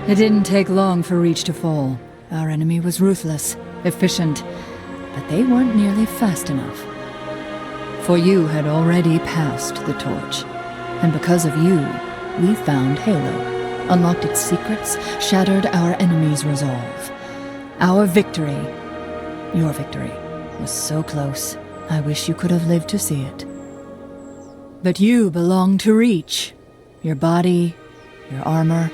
It didn't take long for Reach to fall. Our enemy was ruthless, efficient, but they weren't nearly fast enough. For you had already passed the torch, and because of you, we found Halo, unlocked its secrets, shattered our enemy's resolve. Our victory, your victory, was so close, I wish you could have lived to see it. But you belong to Reach. Your body, your armor,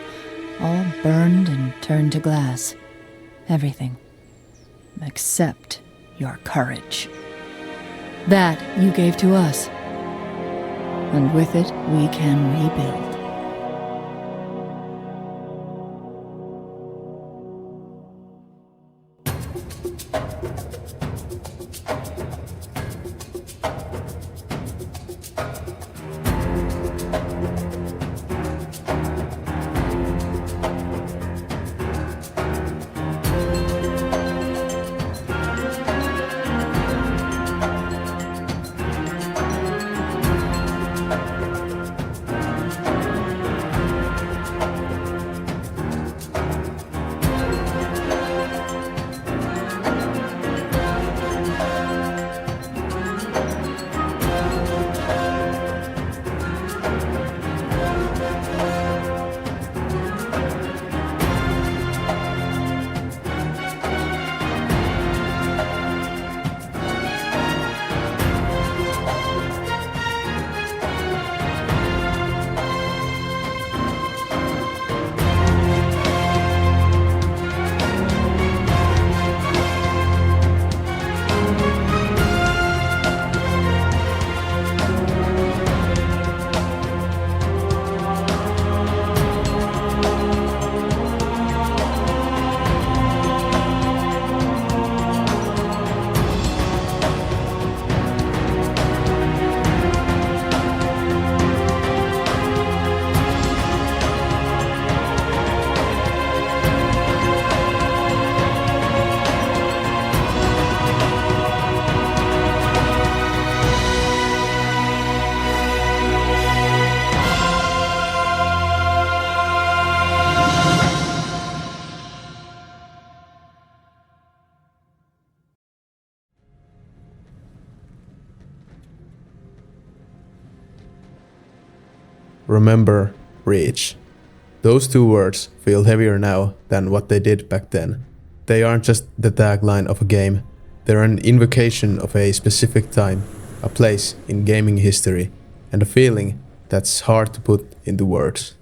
all burned and turned to glass. Everything. Except your courage. That you gave to us. And with it, we can rebuild. Remember, Reach. Those two words feel heavier now than what they did back then. They aren't just the tagline of a game, they're an invocation of a specific time, a place in gaming history, and a feeling that's hard to put into words.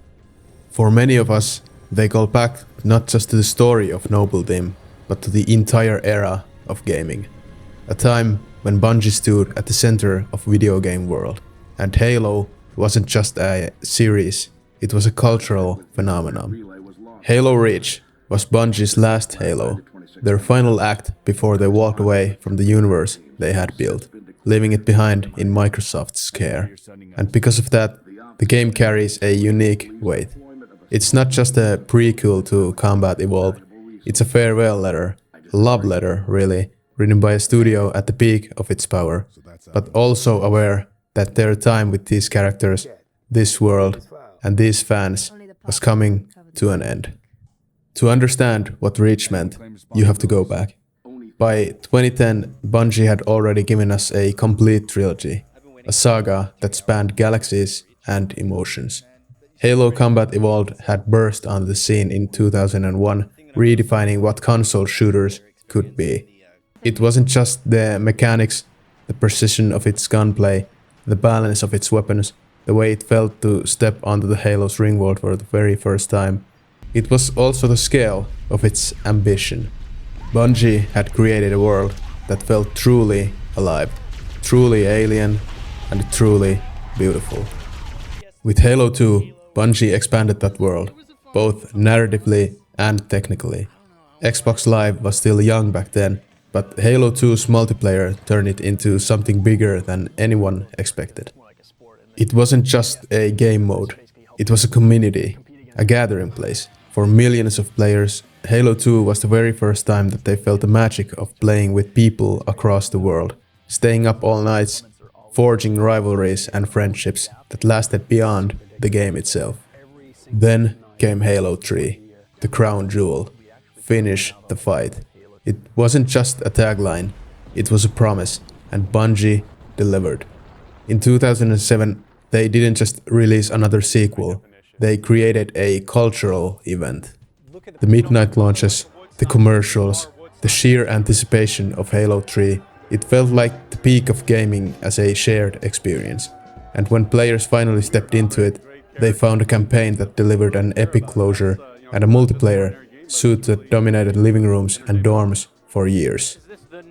For many of us, they call back not just to the story of Noble Dim, but to the entire era of gaming. A time when Bungie stood at the center of video game world, and Halo wasn't just a series, it was a cultural phenomenon. Halo Reach was Bungie's last Halo, their final act before they walked away from the universe they had built, leaving it behind in Microsoft's care. And because of that, the game carries a unique weight. It's not just a prequel to Combat Evolved, it's a farewell letter, a love letter really, written by a studio at the peak of its power, but also aware that their time with these characters, this world, and these fans was coming to an end. To understand what Reach meant, you have to go back. By 2010, Bungie had already given us a complete trilogy, a saga that spanned galaxies and emotions. Halo Combat Evolved had burst on the scene in 2001, redefining what console shooters could be. It wasn't just the mechanics, the precision of its gunplay, the balance of its weapons, the way it felt to step onto the Halo's ring world for the very first time. It was also the scale of its ambition. Bungie had created a world that felt truly alive, truly alien, and truly beautiful. With Halo 2, Bungie expanded that world, both narratively and technically. Xbox Live was still young back then, but Halo 2's multiplayer turned it into something bigger than anyone expected. It wasn't just a game mode, it was a community, a gathering place. For millions of players, Halo 2 was the very first time that they felt the magic of playing with people across the world, staying up all nights, forging rivalries and friendships that lasted beyond the game itself. Then came Halo 3, the crown jewel. Finish the fight. It wasn't just a tagline, it was a promise, and Bungie delivered. In 2007, they didn't just release another sequel, they created a cultural event. The midnight launches, the commercials, the sheer anticipation of Halo 3, it felt like the peak of gaming as a shared experience. And when players finally stepped into it, they found a campaign that delivered an epic closure and a multiplayer suit that dominated living rooms and dorms for years.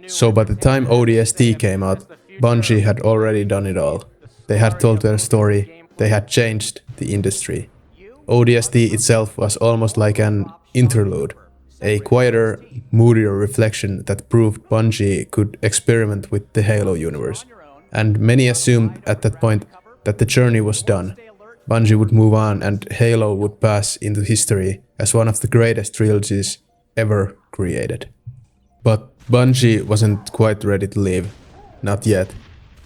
So by the time ODST came out, Bungie had already done it all. They had told their story, they had changed the industry. ODST itself was almost like an interlude, a quieter, moodier reflection that proved Bungie could experiment with the Halo universe. And many assumed at that point that the journey was done. Bungie would move on and Halo would pass into history as one of the greatest trilogies ever created. But Bungie wasn't quite ready to leave. Not yet.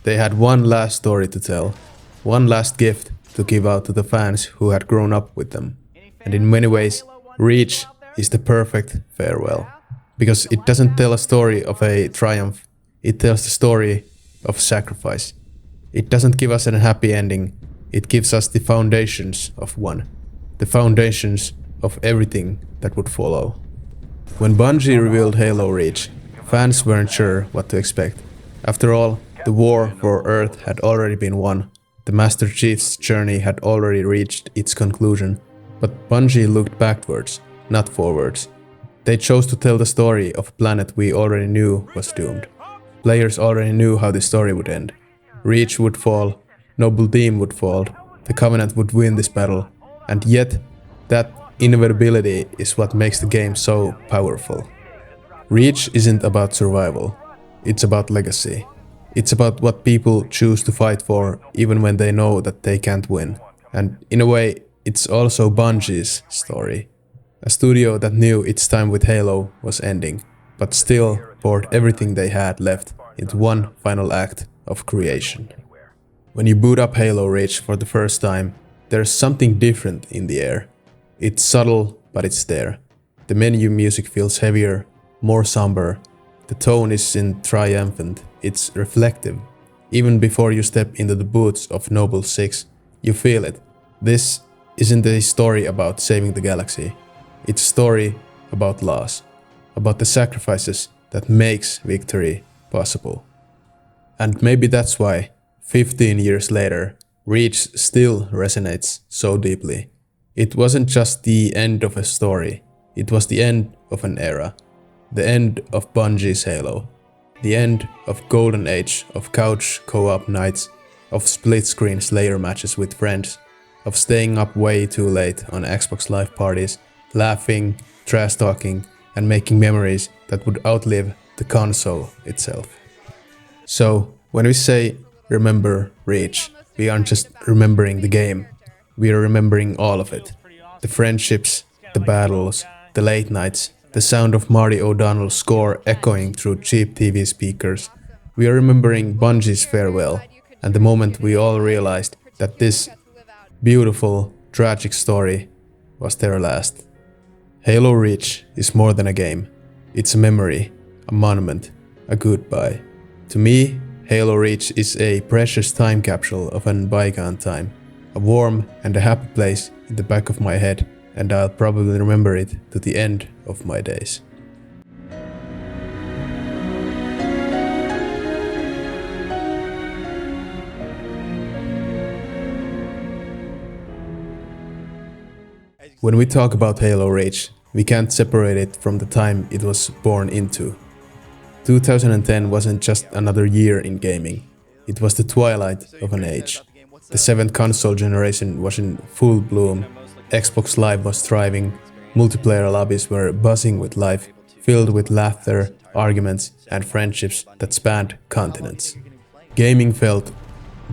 They had one last story to tell. One last gift to give out to the fans who had grown up with them. And in many ways, Reach is the perfect farewell. Because it doesn't tell a story of a triumph, it tells the story of sacrifice. It doesn't give us a happy ending, it gives us the foundations of one. The foundations of everything that would follow. When Bungie revealed Halo Reach, fans weren't sure what to expect. After all, the war for Earth had already been won. The Master Chief's journey had already reached its conclusion. But Bungie looked backwards, not forwards. They chose to tell the story of a planet we already knew was doomed. Players already knew how the story would end. Reach would fall, Noble Team would fall, the Covenant would win this battle, and yet that inevitability is what makes the game so powerful. Reach isn't about survival, it's about legacy. It's about what people choose to fight for even when they know that they can't win. And in a way, it's also Bungie's story. A studio that knew its time with Halo was ending, but still poured everything they had left into one final act of creation. When you boot up Halo Reach for the first time, there's something different in the air. It's subtle, but it's there. The menu music feels heavier, more somber. The tone isn't triumphant, it's reflective. Even before you step into the boots of Noble 6, you feel it. This isn't a story about saving the galaxy. It's a story about loss, about the sacrifices that makes victory possible. And maybe that's why, 15 years later, Reach still resonates so deeply. It wasn't just the end of a story, it was the end of an era. The end of Bungie's Halo. The end of golden age of couch co-op nights, of split-screen Slayer matches with friends, of staying up way too late on Xbox Live parties, laughing, trash-talking, and making memories that would outlive the console itself. So, when we say remember Reach, we aren't just remembering the game, we are remembering all of it. The friendships, the battles, the late nights, the sound of Marty O'Donnell's score echoing through cheap TV speakers. We are remembering Bungie's farewell, and the moment we all realized that this beautiful, tragic story was their last. Halo Reach is more than a game. It's a memory, a monument, a goodbye. To me, Halo Reach is a precious time capsule of an bygone time, a warm and a happy place in the back of my head, and I'll probably remember it to the end of my days. When we talk about Halo Reach, we can't separate it from the time it was born into. 2010 wasn't just another year in gaming, it was the twilight of an age. The 7th console generation was in full bloom, Xbox Live was thriving, multiplayer lobbies were buzzing with life, filled with laughter, arguments, and friendships that spanned continents. Gaming felt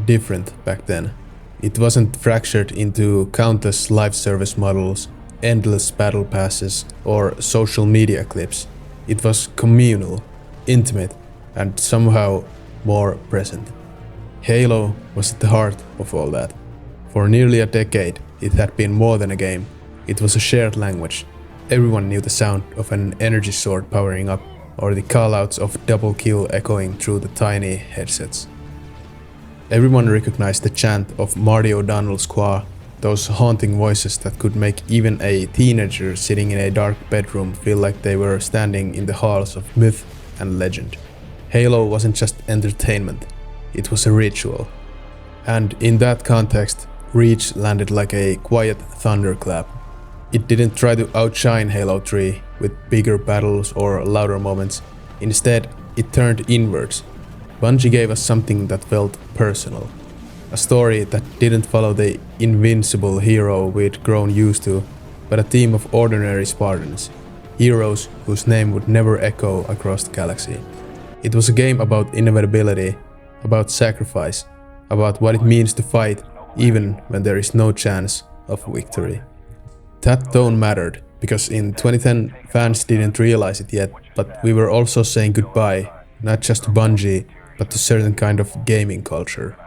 different back then. It wasn't fractured into countless live service models, endless battle passes, or social media clips. It was communal, intimate, and somehow more present. Halo was at the heart of all that. For nearly a decade, it had been more than a game. It was a shared language, Everyone knew the sound of an energy sword powering up, or the callouts of double kill echoing through the tiny headsets. Everyone recognized the chant of Marty O'Donnell's squaw, those haunting voices that could make even a teenager sitting in a dark bedroom feel like they were standing in the halls of myth and legend. Halo wasn't just entertainment, it was a ritual. And in that context, Reach landed like a quiet thunderclap. It didn't try to outshine Halo 3 with bigger battles or louder moments. Instead, it turned inwards. Bungie gave us something that felt personal. A story that didn't follow the invincible hero we'd grown used to, but a team of ordinary Spartans. Heroes whose name would never echo across the galaxy. It was a game about inevitability, about sacrifice, about what it means to fight even when there is no chance of victory. That tone mattered, because in 2010 fans didn't realize it yet, but we were also saying goodbye, not just to Bungie, but to certain kind of gaming culture.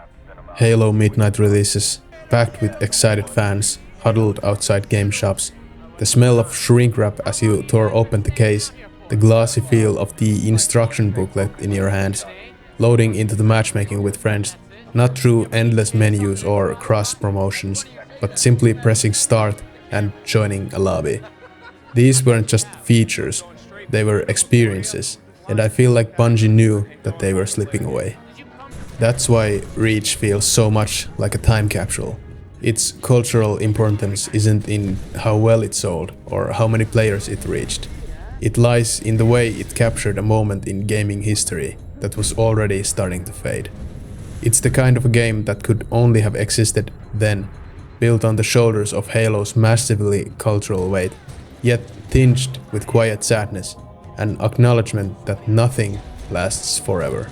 Halo midnight releases, packed with excited fans, huddled outside game shops, the smell of shrink wrap as you tore open the case, the glossy feel of the instruction booklet in your hands, loading into the matchmaking with friends, not through endless menus or cross promotions, but simply pressing start and joining a lobby. These weren't just features, they were experiences, and I feel like Bungie knew that they were slipping away. That's why Reach feels so much like a time capsule. Its cultural importance isn't in how well it sold or how many players it reached. It lies in the way it captured a moment in gaming history that was already starting to fade. It's the kind of a game that could only have existed then, built on the shoulders of Halo's massively cultural weight, yet tinged with quiet sadness, an acknowledgement that nothing lasts forever.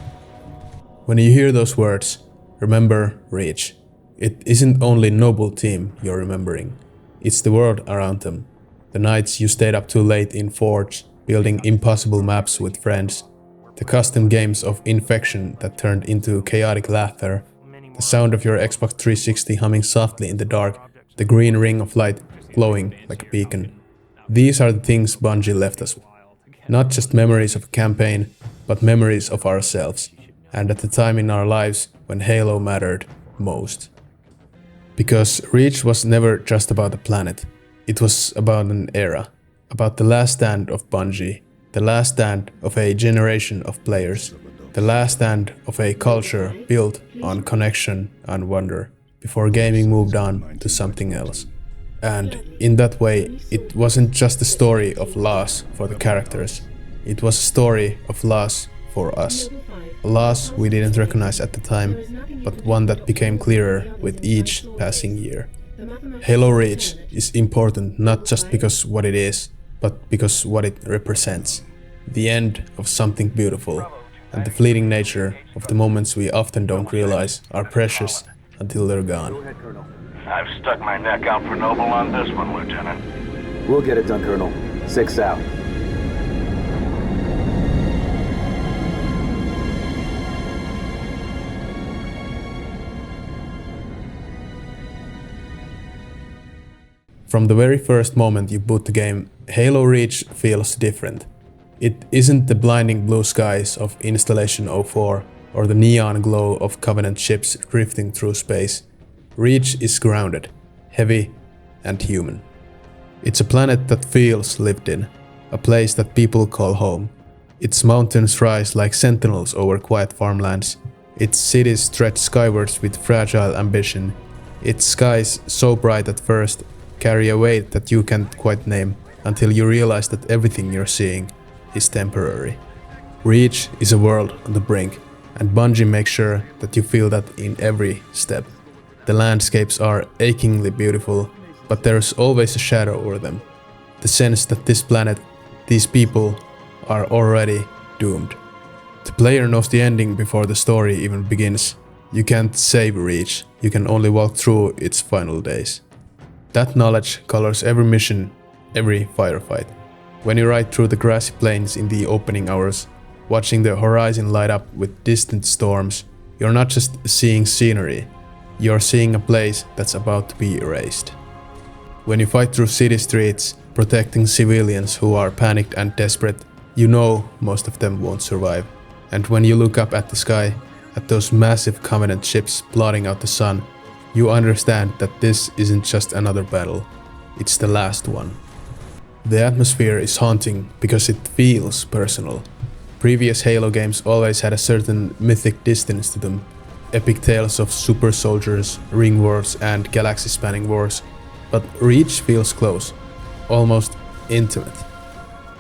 When you hear those words, remember Reach. It isn't only noble team you're remembering, it's the world around them. The nights you stayed up too late in Forge, building impossible maps with friends, the custom games of Infection that turned into chaotic laughter, the sound of your Xbox 360 humming softly in the dark, the green ring of light glowing like a beacon. These are the things Bungie left us with. Not just memories of a campaign, but memories of ourselves, and at the time in our lives when Halo mattered most. Because Reach was never just about the planet, it was about an era, about the last stand of Bungie, the last stand of a generation of players, the last stand of a culture built on connection and wonder, before gaming moved on to something else. And in that way, it wasn't just a story of loss for the characters, it was a story of loss for us. A loss we didn't recognize at the time, but one that became clearer with each passing year. Halo Reach is important not just because what it is, but because what it represents. The end of something beautiful, and the fleeting nature of the moments we often don't realize are precious until they're gone. I've stuck my neck out for Noble on this one, Lieutenant. We'll get it done, Colonel. 6 out. From the very first moment you boot the game, Halo Reach feels different. It isn't the blinding blue skies of Installation 04 or the neon glow of Covenant ships drifting through space. Reach is grounded, heavy, and human. It's a planet that feels lived in, a place that people call home. Its mountains rise like sentinels over quiet farmlands. Its cities stretch skywards with fragile ambition. Its skies, so bright at first, carry a weight that you can't quite name until you realize that everything you're seeing is temporary. Reach is a world on the brink, and Bungie makes sure that you feel that in every step. The landscapes are achingly beautiful, but there's always a shadow over them. The sense that this planet, these people, are already doomed. The player knows the ending before the story even begins. You can't save Reach, you can only walk through its final days. That knowledge colors every mission, every firefight. When you ride through the grassy plains in the opening hours, watching the horizon light up with distant storms, you're not just seeing scenery, you're seeing a place that's about to be erased. When you fight through city streets, protecting civilians who are panicked and desperate, you know most of them won't survive. And when you look up at the sky, at those massive Covenant ships blotting out the sun, you understand that this isn't just another battle, it's the last one. The atmosphere is haunting because it feels personal. Previous Halo games always had a certain mythic distance to them. Epic tales of super soldiers, ring wars and galaxy-spanning wars. But Reach feels close, almost intimate.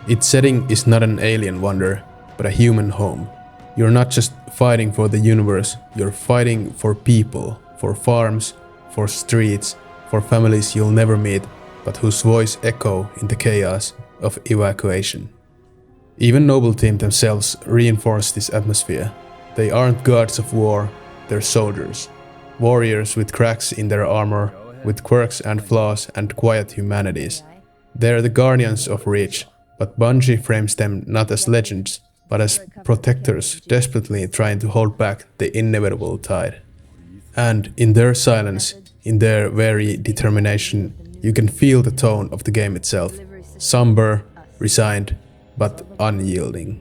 Its setting is not an alien wonder, but a human home. You're not just fighting for the universe, you're fighting for people, for farms, for streets, for families you'll never meet, but whose voice echo in the chaos of evacuation. Even Noble Team themselves reinforce this atmosphere. They aren't gods of war, they're soldiers. Warriors with cracks in their armor, with quirks and flaws and quiet humanities. They're the guardians of Reach, but Bungie frames them not as legends, but as protectors desperately trying to hold back the inevitable tide. And in their silence, in their very determination, you can feel the tone of the game itself. Somber, resigned, but unyielding.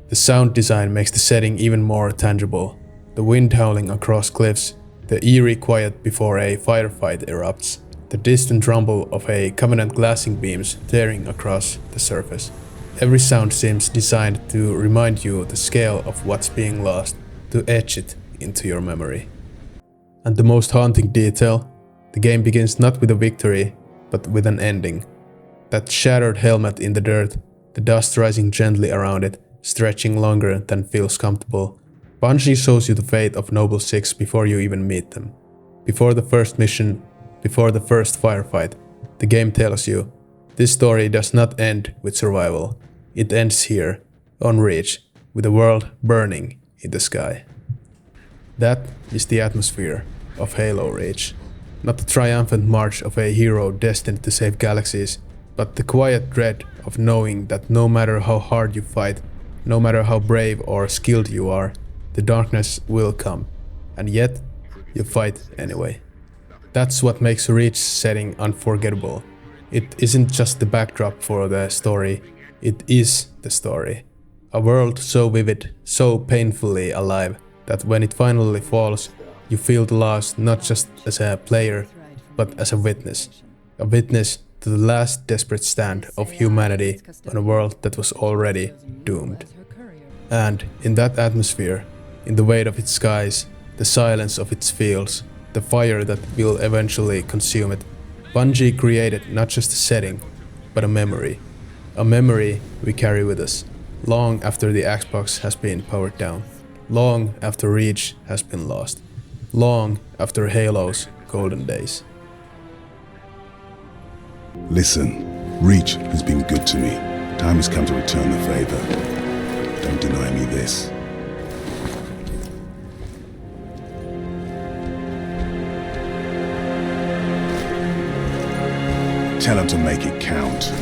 The sound design makes the setting even more tangible. The wind howling across cliffs, the eerie quiet before a firefight erupts, the distant rumble of a Covenant glassing beams tearing across the surface. Every sound seems designed to remind you the scale of what's being lost, to etch it into your memory. And the most haunting detail, the game begins not with a victory, but with an ending. That shattered helmet in the dirt, the dust rising gently around it, stretching longer than feels comfortable. Bungie shows you the fate of Noble Six before you even meet them. Before the first mission, before the first firefight, the game tells you, this story does not end with survival. It ends here, on Reach, with the world burning in the sky. That is the atmosphere of Halo Reach. Not the triumphant march of a hero destined to save galaxies, but the quiet dread of knowing that no matter how hard you fight, no matter how brave or skilled you are, the darkness will come, and yet you fight anyway. That's what makes Reach's setting unforgettable. It isn't just the backdrop for the story, it is the story. A world so vivid, so painfully alive, that when it finally falls, you feel the loss not just as a player, but as a witness. A witness to the last desperate stand of humanity on a world that was already doomed. And in that atmosphere, in the weight of its skies, the silence of its fields, the fire that will eventually consume it, Bungie created not just a setting, but a memory. A memory we carry with us, long after the Xbox has been powered down, long after Reach has been lost, long after Halo's golden days. Listen, Reach has been good to me. Time has come to return the favor. Don't deny me this. Tell him to make it count.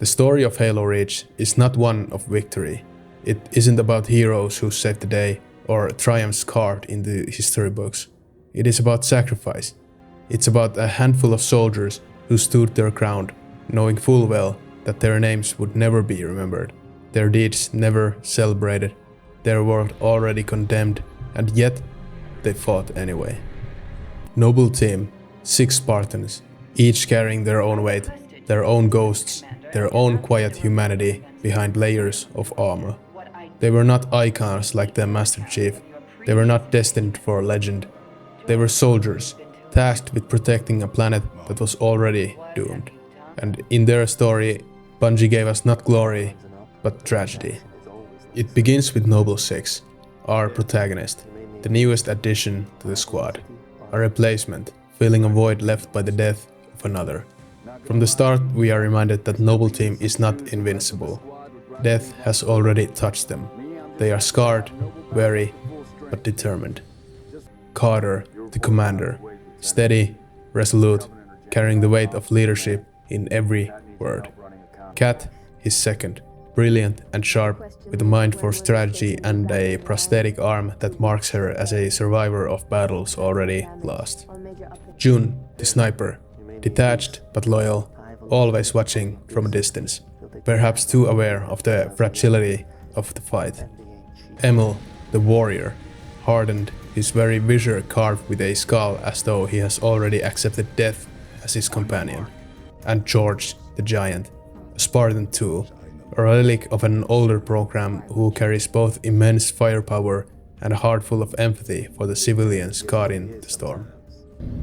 The story of Halo Reach is not one of victory. It isn't about heroes who saved the day or triumphs carved in the history books. It is about sacrifice. It's about a handful of soldiers who stood their ground, knowing full well that their names would never be remembered, their deeds never celebrated, their world already condemned, and yet they fought anyway. Noble Team, 6 Spartans, each carrying their own weight, their own ghosts, their own quiet humanity behind layers of armor. They were not icons like their Master Chief. They were not destined for legend. They were soldiers, tasked with protecting a planet that was already doomed. And in their story, Bungie gave us not glory, but tragedy. It begins with Noble Six, our protagonist, the newest addition to the squad, a replacement, filling a void left by the death of another. From the start, we are reminded that Noble Team is not invincible. Death has already touched them. They are scarred, weary, but determined. Carter, the commander, steady, resolute, carrying the weight of leadership in every word. Kat, his second, brilliant and sharp, with a mind for strategy and a prosthetic arm that marks her as a survivor of battles already lost. June, the sniper, detached but loyal, always watching from a distance, perhaps too aware of the fragility of the fight. Emil, the warrior, hardened, his very visor carved with a skull as though he has already accepted death as his companion. And George, the giant, a Spartan tool, a relic of an older program who carries both immense firepower and a heart full of empathy for the civilians caught in the storm.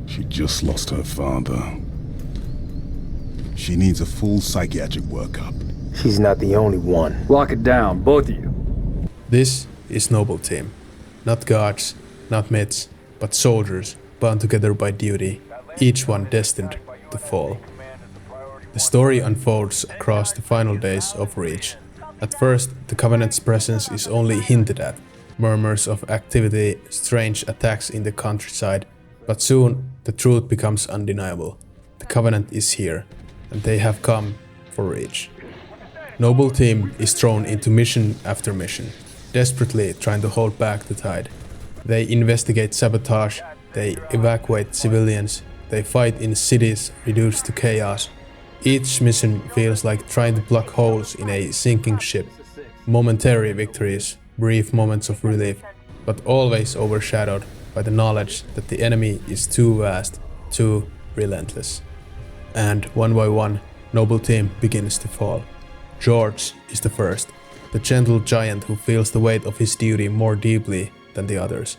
She just lost her father. She needs a full psychiatric workup. She's not the only one. Lock it down, both of you. This is Noble Team. Not gods, not myths, but soldiers bound together by duty, each one destined to fall. The story unfolds across the final days of Reach. At first, the Covenant's presence is only hinted at, murmurs of activity, strange attacks in the countryside, but soon the truth becomes undeniable. The Covenant is here, and they have come for Reach. Noble Team is thrown into mission after mission, desperately trying to hold back the tide. They investigate sabotage, they evacuate civilians, they fight in cities reduced to chaos. Each mission feels like trying to plug holes in a sinking ship. Momentary victories, brief moments of relief, but always overshadowed by the knowledge that the enemy is too vast, too relentless. And one by one, Noble Team begins to fall. George is the first, the gentle giant who feels the weight of his duty more deeply than the others.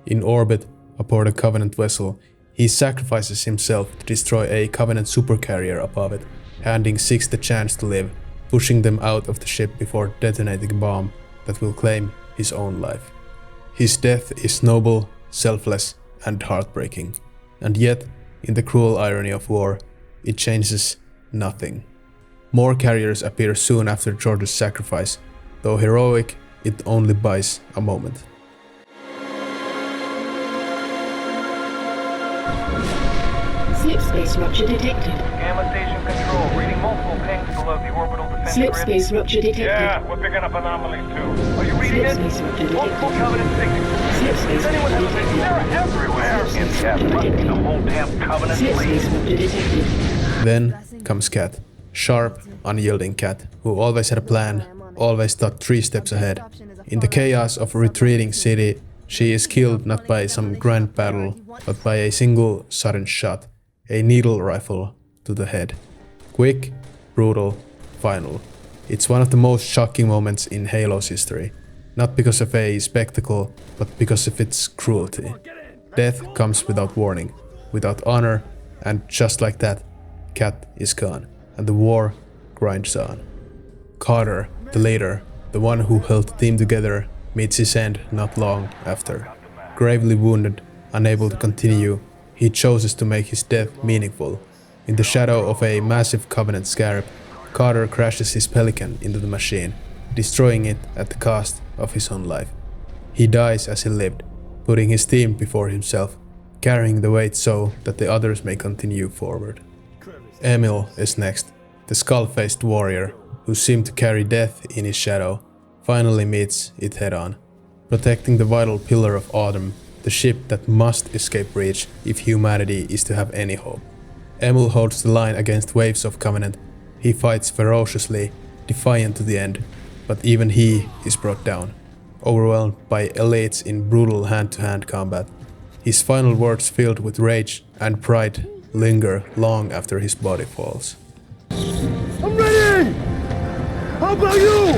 In orbit, aboard a Covenant vessel, he sacrifices himself to destroy a Covenant supercarrier above it, handing Six the chance to live, pushing them out of the ship before detonating a bomb that will claim his own life. His death is noble, selfless, and heartbreaking. And yet, in the cruel irony of war, it changes nothing. More carriers appear soon after George's sacrifice. Though heroic, it only buys a moment. Slip space rupture detected. Gamma station control, reading multiple pings below the orbital defense Slip grid. space rupture detected. Yeah, we're picking up anomalies too. Are you reading Slip it? space rupture Multiple detected. Covenant signatures. Slip space Is anyone rupture listening? detected. They're everywhere. Slip space Yeah, rupture fuck detected. the whole damn Covenant, Slip please. space rupture detected. Then comes Kat. Sharp, unyielding Kat, who always had a plan, always thought 3 steps ahead. In the chaos of a retreating city, she is killed not by some grand battle, but by a single sudden shot, a needle rifle to the head. Quick, brutal, final. It's one of the most shocking moments in Halo's history, not because of a spectacle, but because of its cruelty. Death comes without warning, without honor, and just like that, Kat is gone, and the war grinds on. Carter, the leader, the one who held the team together, meets his end not long after. Gravely wounded, unable to continue, he chooses to make his death meaningful. In the shadow of a massive Covenant scarab, Carter crashes his Pelican into the machine, destroying it at the cost of his own life. He dies as he lived, putting his team before himself, carrying the weight so that the others may continue forward. Emil is next, the skull-faced warrior, who seemed to carry death in his shadow, finally meets it head-on, protecting the vital pillar of Autumn, the ship that must escape Reach if humanity is to have any hope. Emil holds the line against waves of Covenant. He fights ferociously, defiant to the end, but even he is brought down, overwhelmed by elites in brutal hand-to-hand combat. His final words filled with rage and pride linger long after his body falls. I'm ready! How about you?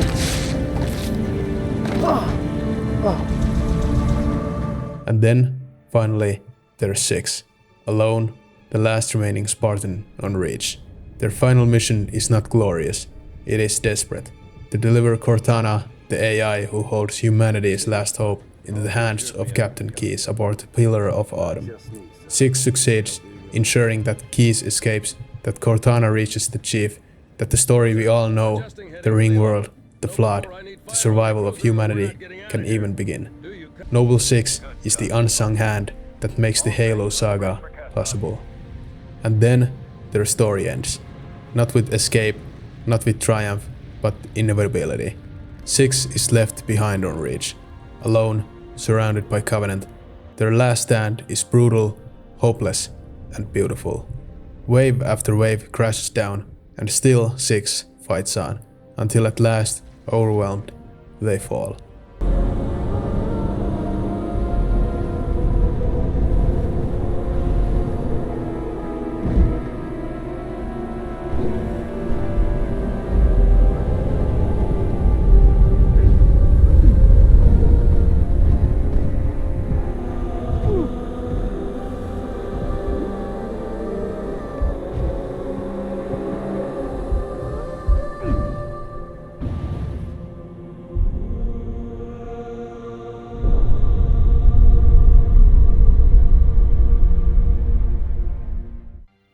And then, finally, there's Six, alone, the last remaining Spartan on Reach. Their final mission is not glorious, it is desperate. To deliver Cortana, the AI who holds humanity's last hope, into the hands of Captain Keyes aboard the Pillar of Autumn. Six succeeds, ensuring that Keyes escapes, that Cortana reaches the Chief, that the story we all know, the Ring World, the Flood, the survival of humanity, can even begin. Noble Six is the unsung hand that makes the Halo saga possible. And then their story ends. Not with escape, not with triumph, but inevitability. Six is left behind on Reach, alone, surrounded by Covenant. Their last stand is brutal, hopeless, and beautiful. Wave after wave crashes down, and still 6 fights on, until at last, overwhelmed, they fall.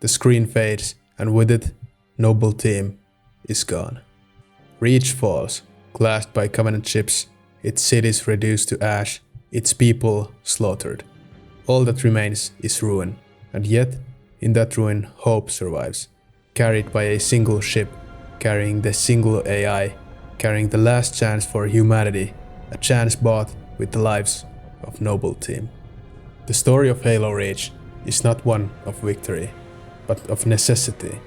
The screen fades, and with it, Noble Team is gone. Reach falls, glassed by Covenant ships, its cities reduced to ash, its people slaughtered. All that remains is ruin, and yet, in that ruin, hope survives, carried by a single ship, carrying the single AI, carrying the last chance for humanity, a chance bought with the lives of Noble Team. The story of Halo Reach is not one of victory, but of necessity.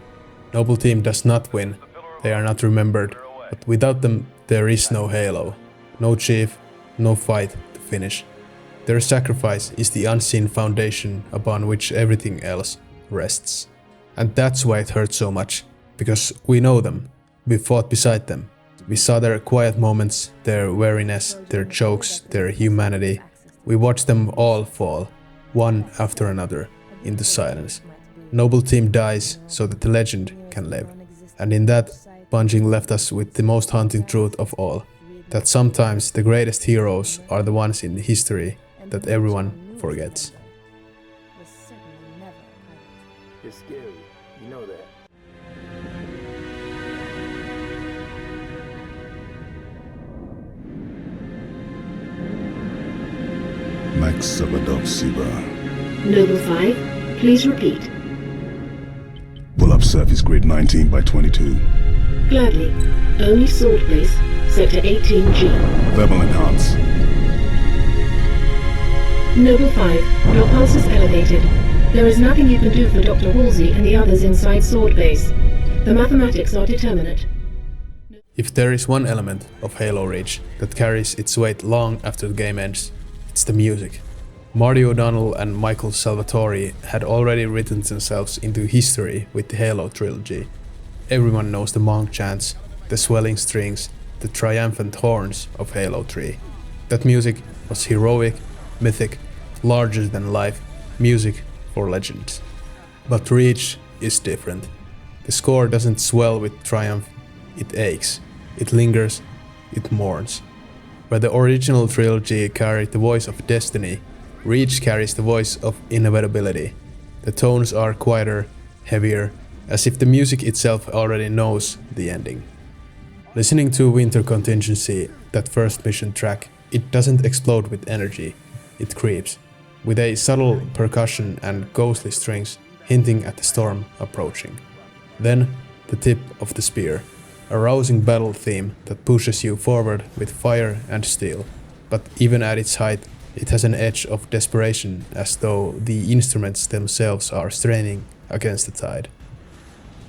Noble Team does not win, they are not remembered, but without them there is no Halo, no Chief, no fight to finish. Their sacrifice is the unseen foundation upon which everything else rests. And that's why it hurts so much, because we know them, we fought beside them, we saw their quiet moments, their weariness, their chokes, their humanity. We watched them all fall, one after another, into silence. Noble Team dies so that the legend can live. And in that, Bungie left us with the most haunting truth of all, that sometimes the greatest heroes are the ones in history that everyone forgets. It's scary, you know that. Max Sabadov Siba. Noble 5, please repeat. Pull up surface grid 19 by 22. Gladly. Only sword place, sector 18G. Thermal enhance. Noble 5, your pulse is elevated. There is nothing you can do for Dr. Woolsey and the others inside Sword Base. The mathematics are determinate. If there is one element of Halo Reach that carries its weight long after the game ends, it's the music. Marty O'Donnell and Michael Salvatore had already written themselves into history with the Halo trilogy. Everyone knows the monk chants, the swelling strings, the triumphant horns of Halo 3. That music was heroic, mythic, larger than life, music for legends. But Reach is different. The score doesn't swell with triumph, it aches, it lingers, it mourns. Where the original trilogy carried the voice of destiny, Reach carries the voice of inevitability. The tones are quieter, heavier, as if the music itself already knows the ending. Listening to Winter Contingency, that first mission track, it doesn't explode with energy, it creeps, with a subtle percussion and ghostly strings hinting at the storm approaching. Then, the tip of the spear, a rousing battle theme that pushes you forward with fire and steel, but even at its height, it has an edge of desperation, as though the instruments themselves are straining against the tide.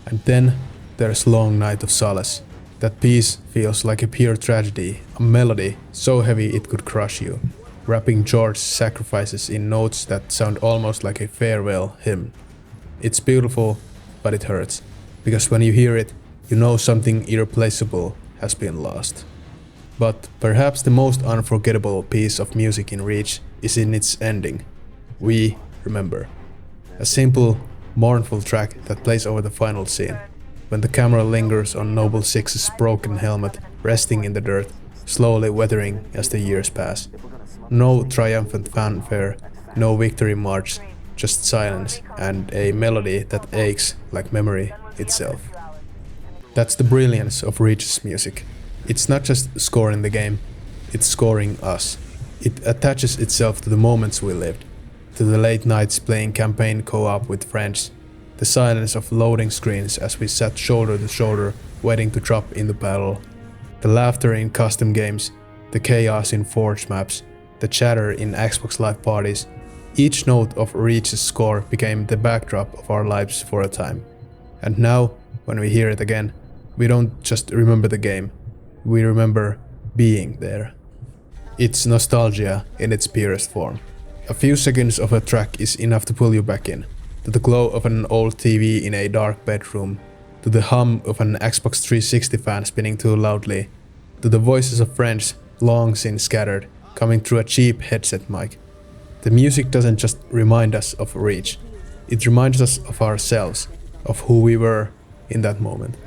And then there's Long Night of Solace. That piece feels like a pure tragedy, a melody so heavy it could crush you, wrapping George's sacrifices in notes that sound almost like a farewell hymn. It's beautiful, but it hurts, because when you hear it, you know something irreplaceable has been lost. But perhaps the most unforgettable piece of music in Reach is in its ending. We Remember. A simple, mournful track that plays over the final scene, when the camera lingers on Noble Six's broken helmet resting in the dirt, slowly weathering as the years pass. No triumphant fanfare, no victory march, just silence and a melody that aches like memory itself. That's the brilliance of Reach's music. It's not just scoring the game, it's scoring us. It attaches itself to the moments we lived, to the late nights playing campaign co-op with friends, the silence of loading screens as we sat shoulder to shoulder waiting to drop into battle, the laughter in custom games, the chaos in Forge maps, the chatter in Xbox Live parties, Each note of Reach's score became the backdrop of our lives for a time. And now, when we hear it again, we don't just remember the game, we remember being there. It's nostalgia in its purest form. A few seconds of a track is enough to pull you back in, to the glow of an old TV in a dark bedroom, to the hum of an Xbox 360 fan spinning too loudly, to the voices of friends long since scattered, coming through a cheap headset mic. The music doesn't just remind us of Reach, it reminds us of ourselves, of who we were in that moment.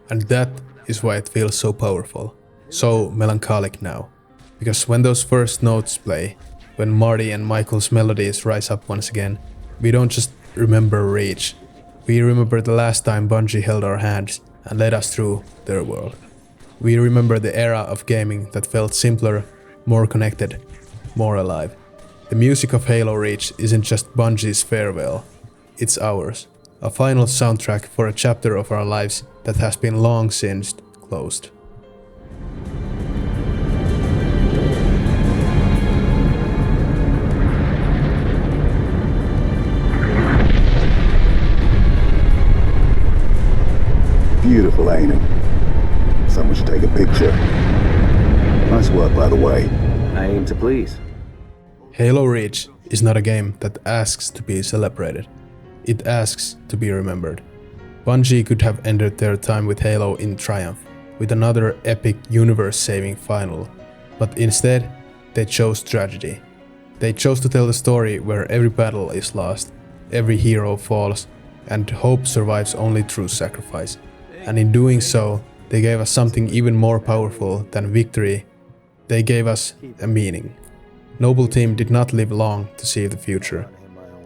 And that is why it feels so powerful, so melancholic now. Because when those first notes play, when Marty and Michael's melodies rise up once again, we don't just remember Reach, we remember the last time Bungie held our hands and led us through their world. We remember the era of gaming that felt simpler, more connected, more alive. The music of Halo Reach isn't just Bungie's farewell, it's ours. A final soundtrack for a chapter of our lives that has been long since closed. Beautiful, ain't it? Someone should take a picture. Nice work, by the way. I aim to please. Halo Reach is not a game that asks to be celebrated. It asks to be remembered. Bungie could have ended their time with Halo in triumph, with another epic universe-saving final, but instead, they chose tragedy. They chose to tell the story where every battle is lost, every hero falls, and hope survives only through sacrifice. And in doing so, they gave us something even more powerful than victory. They gave us a meaning. Noble Team did not live long to see the future.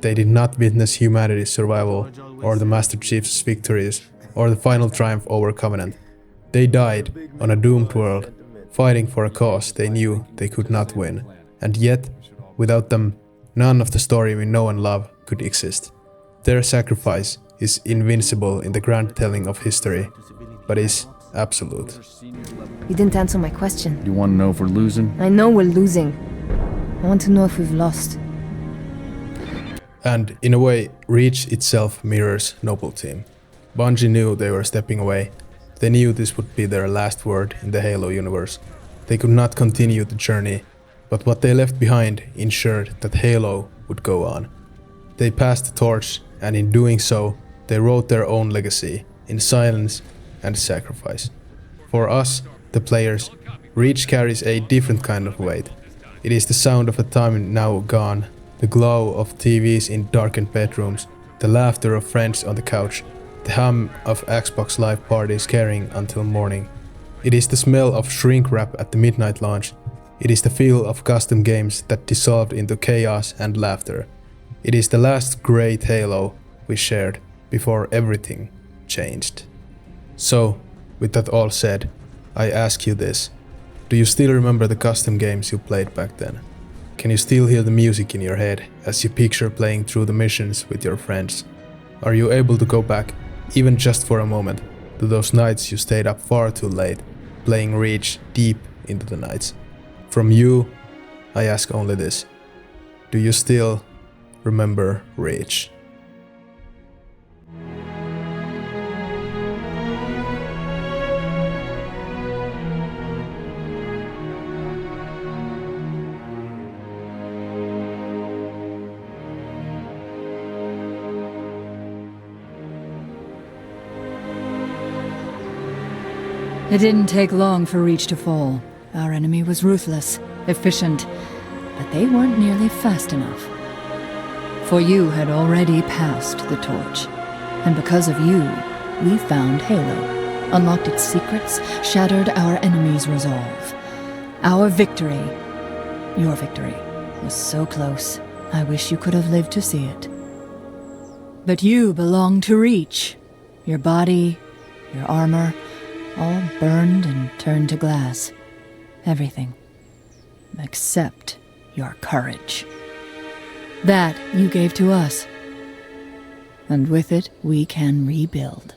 They did not witness humanity's survival, or the Master Chief's victories, or the final triumph over Covenant. They died on a doomed world, fighting for a cause they knew they could not win. And yet, without them, none of the story we know and love could exist. Their sacrifice is invincible in the grand telling of history, but is absolute. You didn't answer my question. You want to know if we're losing? I know we're losing. I want to know if we've lost. And in a way, Reach itself mirrors Noble Team. Bungie knew they were stepping away. They knew this would be their last word in the Halo universe. They could not continue the journey, but what they left behind ensured that Halo would go on. They passed the torch, and in doing so, they wrote their own legacy, in silence and sacrifice. For us, the players, Reach carries a different kind of weight. It is the sound of a time now gone, the glow of TVs in darkened bedrooms, the laughter of friends on the couch, the hum of Xbox Live parties carrying until morning. It is the smell of shrink wrap at the midnight launch. It is the feel of custom games that dissolved into chaos and laughter. It is the last great Halo we shared before everything changed. So, with that all said, I ask you this. Do you still remember the custom games you played back then? Can you still hear the music in your head as you picture playing through the missions with your friends? Are you able to go back, even just for a moment, to those nights you stayed up far too late, playing Reach deep into the nights? From you, I ask only this. Do you still remember Reach? It didn't take long for Reach to fall. Our enemy was ruthless, efficient, but they weren't nearly fast enough. For you had already passed the torch, and because of you, we found Halo, unlocked its secrets, shattered our enemy's resolve. Our victory, your victory, was so close. I wish you could have lived to see it. But you belong to Reach. Your body, your armor, all burned and turned to glass. Everything. Except your courage. That you gave to us. And with it, we can rebuild.